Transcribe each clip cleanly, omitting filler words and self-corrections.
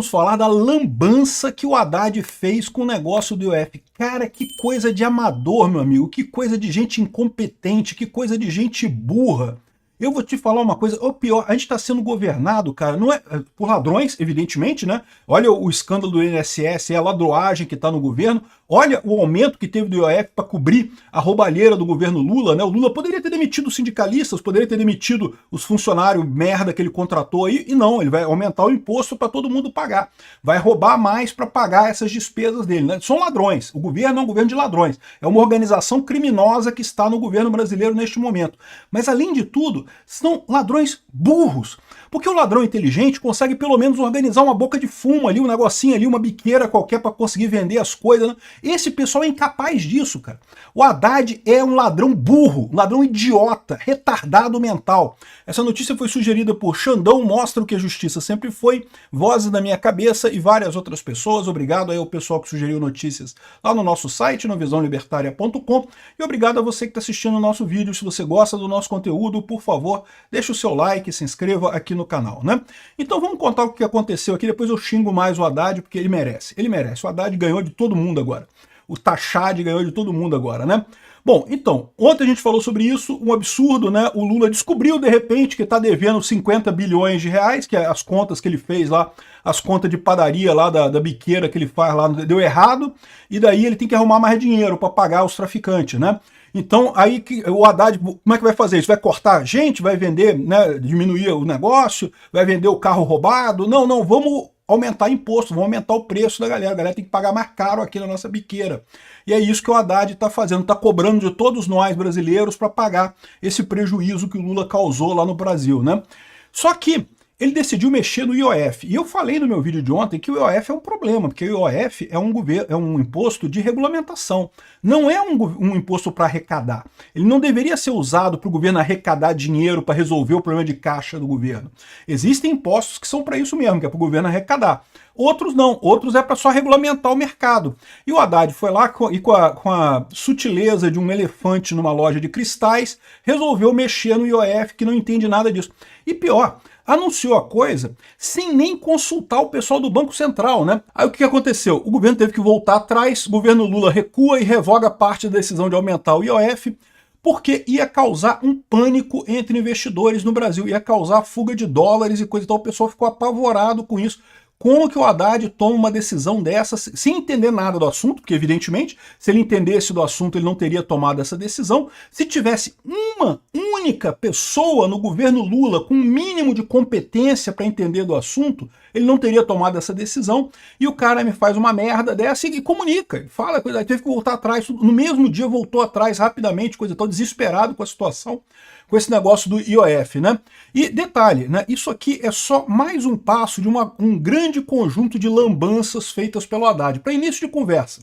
Vamos falar da lambança que o Haddad fez com o negócio do IOF. Cara, que coisa de amador, meu amigo, que coisa de gente incompetente, que coisa de gente burra. Eu vou te falar uma coisa, o pior, a gente está sendo governado, cara, não é por ladrões, evidentemente, né? Olha o escândalo do INSS, é a ladroagem que está no governo, olha o aumento que teve do IOF para cobrir a roubalheira do governo Lula, né? O Lula poderia ter demitido os sindicalistas, poderia ter demitido os funcionários merda que ele contratou aí, e não, ele vai aumentar o imposto para todo mundo pagar. Vai roubar mais para pagar essas despesas dele, né? São ladrões, o governo é um governo de ladrões, é uma organização criminosa que está no governo brasileiro neste momento. Mas além de tudo, são ladrões burros. Porque o ladrão inteligente consegue pelo menos organizar uma boca de fumo ali, um negocinho ali, uma biqueira qualquer para conseguir vender as coisas, né? Esse pessoal é incapaz disso, cara. O Haddad é um ladrão burro, um ladrão idiota, retardado mental. Essa notícia foi sugerida por Xandão, mostra o que a justiça sempre foi, Vozes da Minha Cabeça e várias outras pessoas. Obrigado aí ao pessoal que sugeriu notícias lá no nosso site, no visãolibertaria.com, e obrigado a você que está assistindo o nosso vídeo. Se você gosta do nosso conteúdo, por favor, deixe o seu like, se inscreva aqui no canal, né? Então vamos contar o que aconteceu aqui, depois eu xingo mais o Haddad, porque ele merece. Ele merece. O Haddad ganhou de todo mundo agora. O Tachad ganhou de todo mundo agora, né? Bom, então, ontem a gente falou sobre isso, um absurdo, né? O Lula descobriu, de repente, que está devendo 50 bilhões de reais, que é as contas que ele fez lá, as contas de padaria lá da biqueira que ele faz lá, deu errado, e daí ele tem que arrumar mais dinheiro para pagar os traficantes, né? Então, aí o Haddad, como é que vai fazer isso? Vai cortar a gente? Vai vender, né, diminuir o negócio? Vai vender o carro roubado? Não, não, vamos aumentar imposto, vamos aumentar o preço da galera. A galera tem que pagar mais caro aqui na nossa biqueira. E é isso que o Haddad está fazendo, está cobrando de todos nós brasileiros para pagar esse prejuízo que o Lula causou lá no Brasil, né? Só que ele decidiu mexer no IOF. E eu falei no meu vídeo de ontem que o IOF é um problema, porque o IOF é um imposto de regulamentação. Não é um imposto para arrecadar. Ele não deveria ser usado para o governo arrecadar dinheiro para resolver o problema de caixa do governo. Existem impostos que são para isso mesmo, que é para o governo arrecadar. Outros não, outros é para só regulamentar o mercado. E o Haddad foi lá com a sutileza de um elefante numa loja de cristais, resolveu mexer no IOF, que não entende nada disso. E pior, anunciou a coisa sem nem consultar o pessoal do Banco Central, né? Aí o que aconteceu? O governo teve que voltar atrás, o governo Lula recua e revoga parte da decisão de aumentar o IOF, porque ia causar um pânico entre investidores no Brasil, ia causar fuga de dólares e coisa e tal. O pessoal ficou apavorado com isso. Como que o Haddad toma uma decisão dessa sem entender nada do assunto? Porque, evidentemente, se ele entendesse do assunto, ele não teria tomado essa decisão. Se tivesse uma única pessoa no governo Lula com um mínimo de competência para entender do assunto, ele não teria tomado essa decisão. E o cara me faz uma merda dessa e comunica. Fala, teve que voltar atrás. No mesmo dia voltou atrás rapidamente, coisa tal, desesperado com a situação, com esse negócio do IOF, né? E detalhe, né? Isso aqui é só mais um passo de um grande conjunto de lambanças feitas pelo Haddad. Para início de conversa,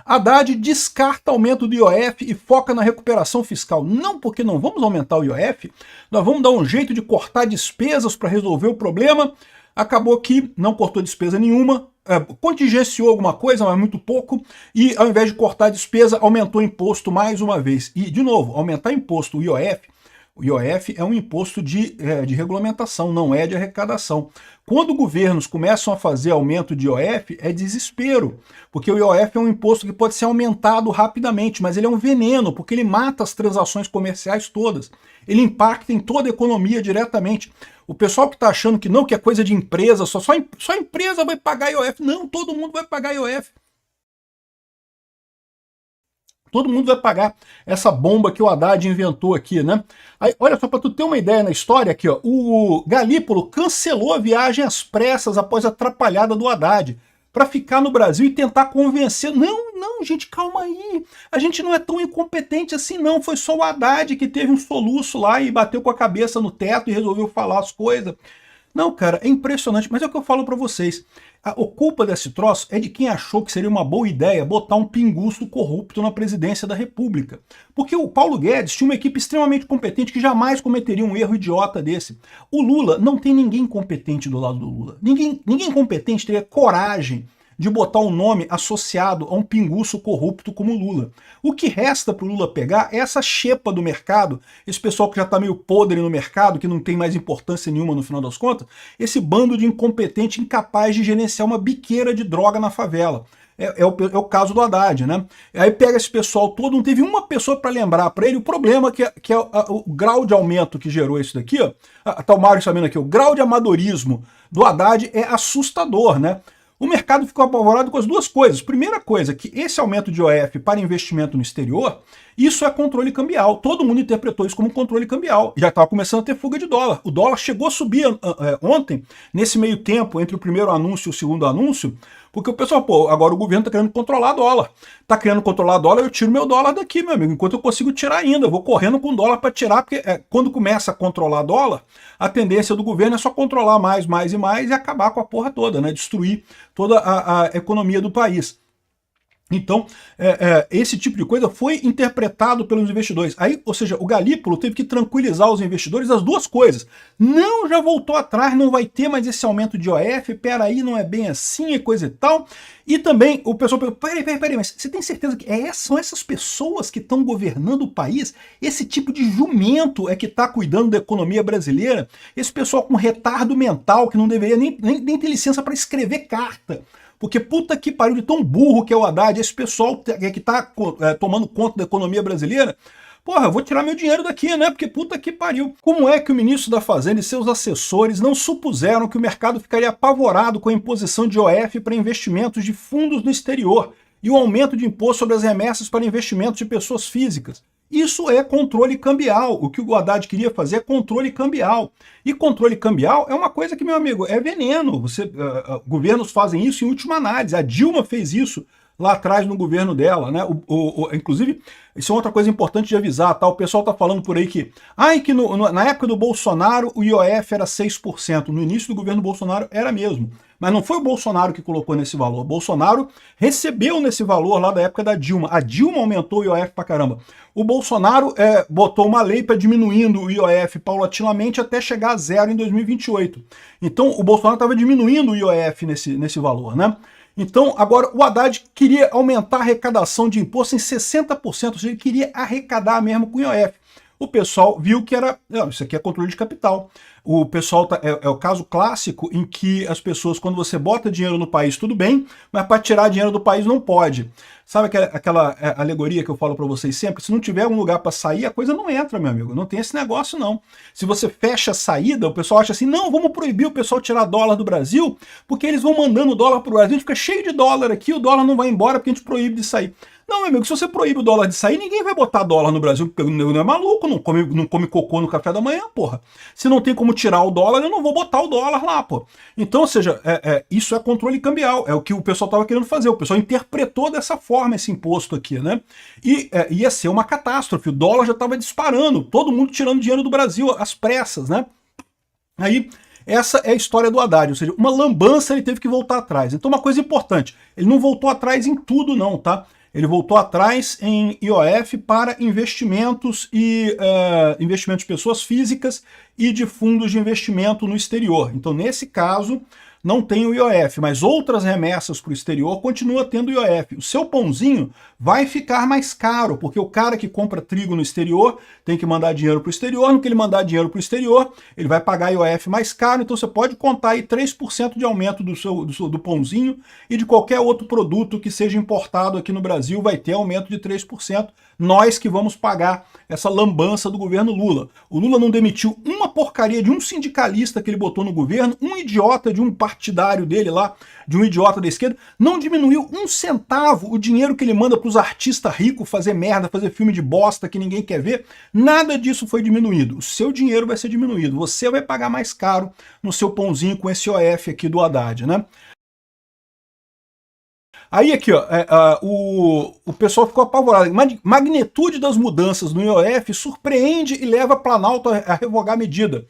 Haddad descarta aumento do IOF e foca na recuperação fiscal. Não, porque não vamos aumentar o IOF, nós vamos dar um jeito de cortar despesas para resolver o problema. Acabou que não cortou despesa nenhuma, contingenciou alguma coisa, mas muito pouco, e ao invés de cortar despesa, aumentou imposto mais uma vez. E, de novo, aumentar imposto, o IOF é um imposto de regulamentação, não é de arrecadação. Quando governos começam a fazer aumento de IOF, é desespero, porque o IOF é um imposto que pode ser aumentado rapidamente, mas ele é um veneno, porque ele mata as transações comerciais todas. Ele impacta em toda a economia diretamente. O pessoal que está achando que não, que é coisa de empresa, só a empresa vai pagar IOF. Não, todo mundo vai pagar IOF. Todo mundo vai pagar essa bomba que o Haddad inventou aqui, né? Aí, olha só, para tu ter uma ideia na história aqui, ó, o Galípolo cancelou a viagem às pressas após a atrapalhada do Haddad para ficar no Brasil e tentar convencer. Não, não, gente, calma aí. A gente não é tão incompetente assim, não. Foi só o Haddad que teve um soluço lá e bateu com a cabeça no teto e resolveu falar as coisas. Não, cara, é impressionante, mas é o que eu falo para vocês. A culpa desse troço é de quem achou que seria uma boa ideia botar um pinguço corrupto na presidência da República. Porque o Paulo Guedes tinha uma equipe extremamente competente que jamais cometeria um erro idiota desse. O Lula, não tem ninguém competente do lado do Lula. Ninguém competente teria coragem de botar um nome associado a um pinguço corrupto como Lula. O que resta para o Lula pegar é essa xepa do mercado, esse pessoal que já está meio podre no mercado, que não tem mais importância nenhuma no final das contas, esse bando de incompetente incapaz de gerenciar uma biqueira de droga na favela. É o caso do Haddad, né? Aí pega esse pessoal todo, não teve uma pessoa para lembrar para ele o problema que é o grau de aumento que gerou isso daqui, ó. Tá o Mário sabendo aqui, o grau de amadorismo do Haddad é assustador, né? O mercado ficou apavorado com as duas coisas. Primeira coisa, que esse aumento de IOF para investimento no exterior, isso é controle cambial. Todo mundo interpretou isso como controle cambial. Já estava começando a ter fuga de dólar. O dólar chegou a subir ontem, nesse meio tempo, entre o primeiro anúncio e o segundo anúncio, porque o pessoal, pô, agora o governo está querendo controlar dólar. Está querendo controlar dólar, eu tiro meu dólar daqui, meu amigo, enquanto eu consigo tirar ainda. Eu vou correndo com dólar para tirar, porque quando começa a controlar dólar, a tendência do governo é só controlar mais e acabar com a porra toda, né? Destruir toda a economia do país. Então, esse tipo de coisa foi interpretado pelos investidores. Aí, ou seja, o Galípolo teve que tranquilizar os investidores das duas coisas. Não, já voltou atrás, não vai ter mais esse aumento de IOF, peraí, não é bem assim, é coisa e tal. E também o pessoal pergunta, peraí, mas você tem certeza que são essas pessoas que estão governando o país? Esse tipo de jumento é que está cuidando da economia brasileira? Esse pessoal com retardo mental que não deveria nem ter licença para escrever carta. Porque puta que pariu de tão burro que é o Haddad, esse pessoal que tá tomando conta da economia brasileira, porra, eu vou tirar meu dinheiro daqui, né? Porque puta que pariu. Como é que o ministro da Fazenda e seus assessores não supuseram que o mercado ficaria apavorado com a imposição de IOF para investimentos de fundos no exterior e o aumento de imposto sobre as remessas para investimentos de pessoas físicas? Isso é controle cambial. O que o Haddad queria fazer é controle cambial. E controle cambial é uma coisa que, meu amigo, é veneno. Governos fazem isso em última análise. A Dilma fez isso lá atrás no governo dela, né? Inclusive, isso é outra coisa importante de avisar, tá? O pessoal tá falando por aí que na época do Bolsonaro o IOF era 6%. No início do governo Bolsonaro era mesmo. Mas não foi o Bolsonaro que colocou nesse valor. O Bolsonaro recebeu nesse valor lá da época da Dilma. A Dilma aumentou o IOF pra caramba. O Bolsonaro botou uma lei para diminuindo o IOF paulatinamente até chegar a zero em 2028. Então o Bolsonaro estava diminuindo o IOF nesse valor, né? Então, agora, o Haddad queria aumentar a arrecadação de imposto em 60%, ou seja, ele queria arrecadar mesmo com o IOF. O pessoal viu que isso aqui é controle de capital. O pessoal é o caso clássico em que as pessoas, quando você bota dinheiro no país, tudo bem, mas para tirar dinheiro do país não pode. Sabe aquela alegoria que eu falo para vocês sempre? Se não tiver um lugar para sair, a coisa não entra, meu amigo. Não tem esse negócio, não. Se você fecha a saída, o pessoal acha assim, não, vamos proibir o pessoal tirar dólar do Brasil, porque eles vão mandando dólar para o Brasil, a gente fica cheio de dólar aqui, o dólar não vai embora porque a gente proíbe de sair. Não, meu amigo, se você proíbe o dólar de sair, ninguém vai botar dólar no Brasil, porque não é maluco, não come cocô no café da manhã, porra. Se não tem como tirar o dólar, eu não vou botar o dólar lá, pô. Então, ou seja, isso é controle cambial, é o que o pessoal estava querendo fazer, o pessoal interpretou dessa forma esse imposto aqui, né? E ia ser uma catástrofe, o dólar já estava disparando, todo mundo tirando dinheiro do Brasil às pressas, né? Aí, essa é a história do Haddad, ou seja, uma lambança ele teve que voltar atrás. Então, uma coisa importante, ele não voltou atrás em tudo não, tá? Ele voltou atrás em IOF para investimentos e investimentos de pessoas físicas e de fundos de investimento no exterior. Então, nesse caso, não tem o IOF, mas outras remessas para o exterior continua tendo IOF. O seu pãozinho vai ficar mais caro, porque o cara que compra trigo no exterior tem que mandar dinheiro para o exterior, no que ele mandar dinheiro para o exterior, ele vai pagar IOF mais caro, então você pode contar aí 3% de aumento do pãozinho e de qualquer outro produto que seja importado aqui no Brasil vai ter aumento de 3%, nós que vamos pagar essa lambança do governo Lula. O Lula não demitiu uma porcaria de um sindicalista que ele botou no governo, um idiota de um partidário dele lá, de um idiota da esquerda, não diminuiu um centavo o dinheiro que ele manda para os artistas ricos fazer merda, fazer filme de bosta que ninguém quer ver, nada disso foi diminuído. O seu dinheiro vai ser diminuído, você vai pagar mais caro no seu pãozinho com esse IOF aqui do Haddad, né? Aí aqui, ó, o pessoal ficou apavorado. Magnitude das mudanças no IOF surpreende e leva a Planalto a revogar a medida.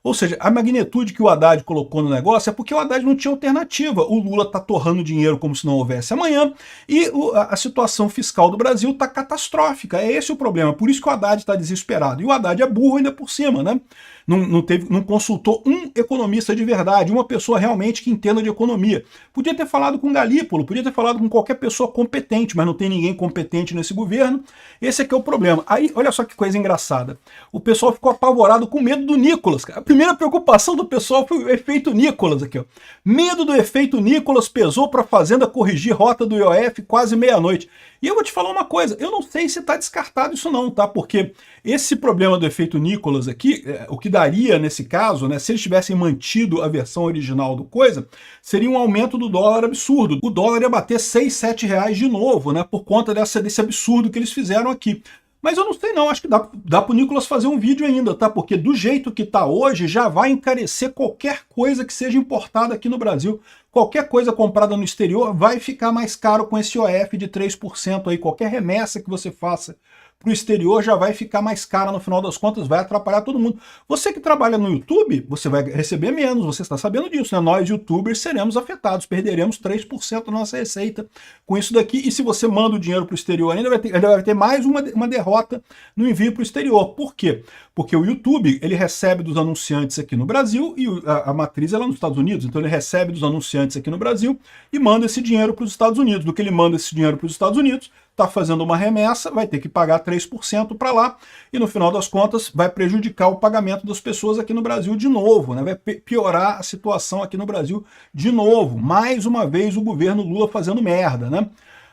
Ou seja, a magnitude que o Haddad colocou no negócio é porque o Haddad não tinha alternativa. O Lula está torrando dinheiro como se não houvesse amanhã e a situação fiscal do Brasil está catastrófica. É esse o problema. Por isso que o Haddad está desesperado. E o Haddad é burro ainda por cima, né? não consultou um economista de verdade, uma pessoa realmente que entenda de economia. Podia ter falado com Galípolo, podia ter falado com qualquer pessoa competente, mas não tem ninguém competente nesse governo. Esse aqui é o problema. Aí, olha só que coisa engraçada. O pessoal ficou apavorado com medo do Nicolas. A primeira preocupação do pessoal foi o efeito Nicolas aqui, ó. Medo do efeito Nicolas pesou para a Fazenda corrigir rota do IOF quase meia-noite. E eu vou te falar uma coisa, eu não sei se está descartado isso não, tá? Porque esse problema do efeito Nicolas aqui, o que daria nesse caso, né, se eles tivessem mantido a versão original do coisa, seria um aumento do dólar absurdo. O dólar ia bater 6, 7 reais de novo, né, por conta desse absurdo que eles fizeram aqui. Mas eu não sei não, acho que dá pro Nicolas fazer um vídeo ainda, tá? Porque do jeito que tá hoje, já vai encarecer qualquer coisa que seja importada aqui no Brasil. Qualquer coisa comprada no exterior vai ficar mais caro com esse IOF de 3% aí. Qualquer remessa que você faça para o exterior já vai ficar mais cara no final das contas, vai atrapalhar todo mundo. Você que trabalha no YouTube, você vai receber menos, você está sabendo disso, né? Nós, YouTubers, seremos afetados, perderemos 3% da nossa receita com isso daqui, e se você manda o dinheiro para o exterior, ainda vai ter mais uma derrota no envio para o exterior. Por quê? Porque o YouTube, ele recebe dos anunciantes aqui no Brasil, e a matriz é lá nos Estados Unidos, então ele recebe dos anunciantes aqui no Brasil e manda esse dinheiro para os Estados Unidos. Do que ele manda esse dinheiro para os Estados Unidos, está fazendo uma remessa, vai ter que pagar 3% para lá, e no final das contas vai prejudicar o pagamento das pessoas aqui no Brasil de novo, né? Vai piorar a situação aqui no Brasil de novo. Mais uma vez o governo Lula fazendo merda, né?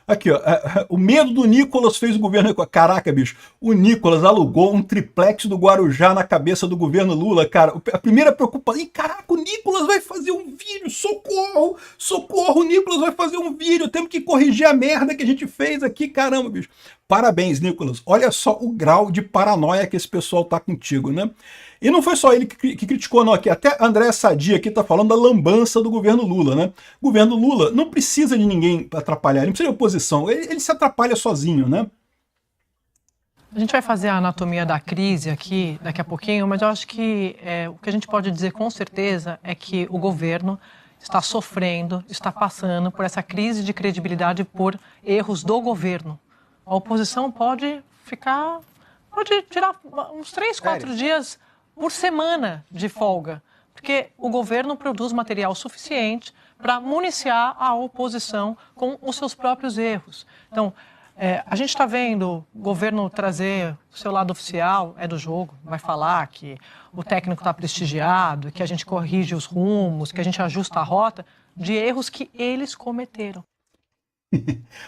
Aqui, ó, o medo do Nicolas fez o governo... Caraca, bicho, o Nicolas alugou um triplex do Guarujá na cabeça do governo Lula, cara. A primeira preocupação... Ih, caraca, o Nicolas vai fazer um vídeo, socorro! Socorro, o Nicolas vai fazer um vídeo, temos que corrigir a merda que a gente fez aqui, caramba, bicho. Parabéns, Nicolas. Olha só o grau de paranoia que esse pessoal tá contigo, né? E não foi só ele que criticou, não. Aqui, até André Sadia aqui tá falando da lambança do governo Lula, né? O governo Lula não precisa de ninguém para atrapalhar, ele não precisa de oposição, ele se atrapalha sozinho, né? A gente vai fazer a anatomia da crise aqui daqui a pouquinho, mas eu acho que o que a gente pode dizer com certeza é que o governo está sofrendo, está passando por essa crise de credibilidade por erros do governo. A oposição pode tirar uns 3, 4 dias por semana de folga, porque o governo produz material suficiente para municiar a oposição com os seus próprios erros. Então, a gente está vendo o governo trazer o seu lado oficial, é do jogo, vai falar que o técnico está prestigiado, que a gente corrige os rumos, que a gente ajusta a rota, de erros que eles cometeram.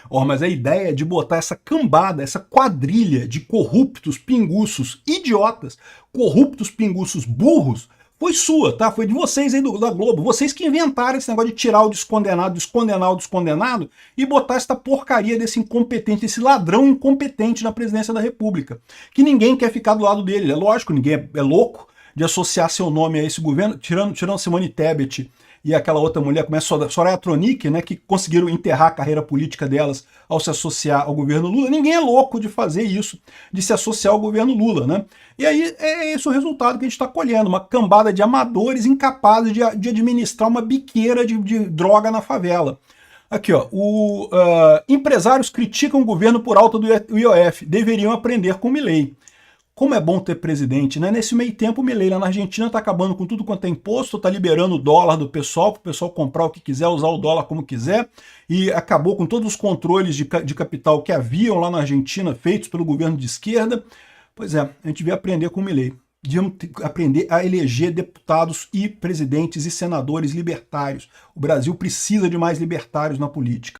Mas a ideia de botar essa cambada, essa quadrilha de corruptos, pinguços, idiotas, corruptos, pinguços, burros, foi sua, tá? Foi de vocês aí da Globo. Vocês que inventaram esse negócio de tirar o descondenado, descondenar o descondenado e botar essa porcaria desse incompetente, esse ladrão incompetente na presidência da República. Que ninguém quer ficar do lado dele. É lógico, ninguém é louco de associar seu nome a esse governo, tirando Simone Tebet e aquela outra mulher, como é Soraya Tronic, né, que conseguiram enterrar a carreira política delas ao se associar ao governo Lula. Ninguém é louco de fazer isso, de se associar ao governo Lula, né? E aí é esse o resultado que a gente está colhendo, uma cambada de amadores incapazes de administrar uma biqueira de droga na favela. Aqui, ó, empresários criticam o governo por alta do IOF, deveriam aprender com Milei. Como é bom ter presidente, né? Nesse meio tempo, o Milei lá na Argentina tá acabando com tudo quanto é imposto, tá liberando o dólar do pessoal, para o pessoal comprar o que quiser, usar o dólar como quiser, e acabou com todos os controles de capital que haviam lá na Argentina, feitos pelo governo de esquerda. Pois é, a gente devia aprender com o Milei. Devíamos aprender a eleger deputados e presidentes e senadores libertários. O Brasil precisa de mais libertários na política.